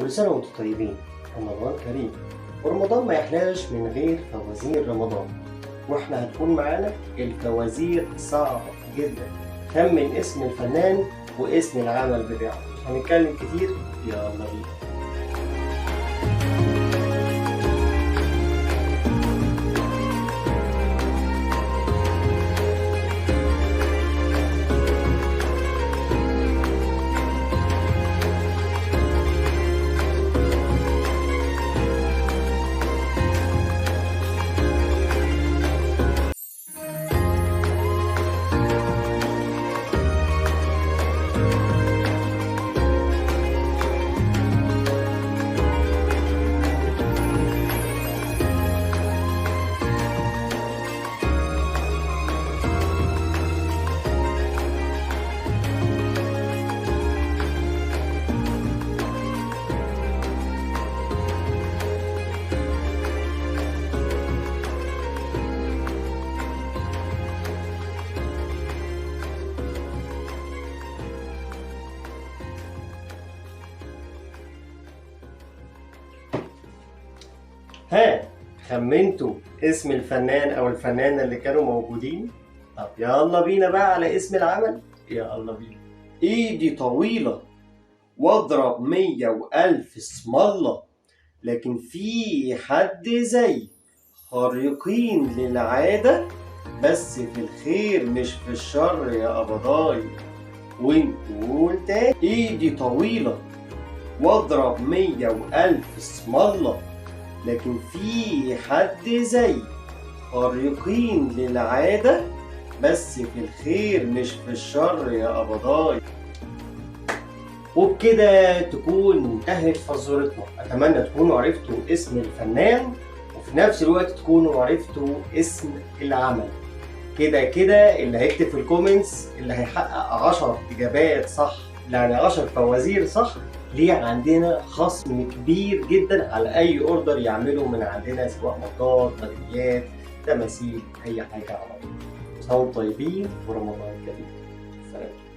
كل سنة وانتم طيبين. رمضان كريم، ورمضان ما يحلاش من غير فوازير رمضان، واحنا هتكون معانا الفوازير صعبة جدا. خمن اسم الفنان واسم العمل بتاعه. هنتكلم كتير، يلا بينا. ها، خمنتوا اسم الفنان او الفنانة اللي كانوا موجودين؟ طب يلا بينا بقى على اسم العمل. يلا بينا. ايدي طويلة واضرب 100 وألف اسم الله، لكن في حد زي خارقين للعادة، بس في الخير مش في الشر يا قبضاي. ونقول تاني، ايدي طويلة واضرب 100 وألف اسم الله، لكن في حد زي خارقين للعادة، بس في الخير مش في الشر يا قبضاي. وبكده تكون انتهت فزورتنا. أتمنى تكونوا عرفتوا اسم الفنان وفي نفس الوقت تكونوا عرفتوا اسم العمل. كده اللي هيكتب في الكومنتس اللي هيحقق 10 إجابات صح، يعني 10 فوازير صح، ليه عندنا خصم كبير جدا على أي أوردر يعمله من عندنا، سواء مطاط، ميداليات، تماثيل، أي حاجة عربية. كل سنة وانتم طيبين ورمضان كريم. سلام.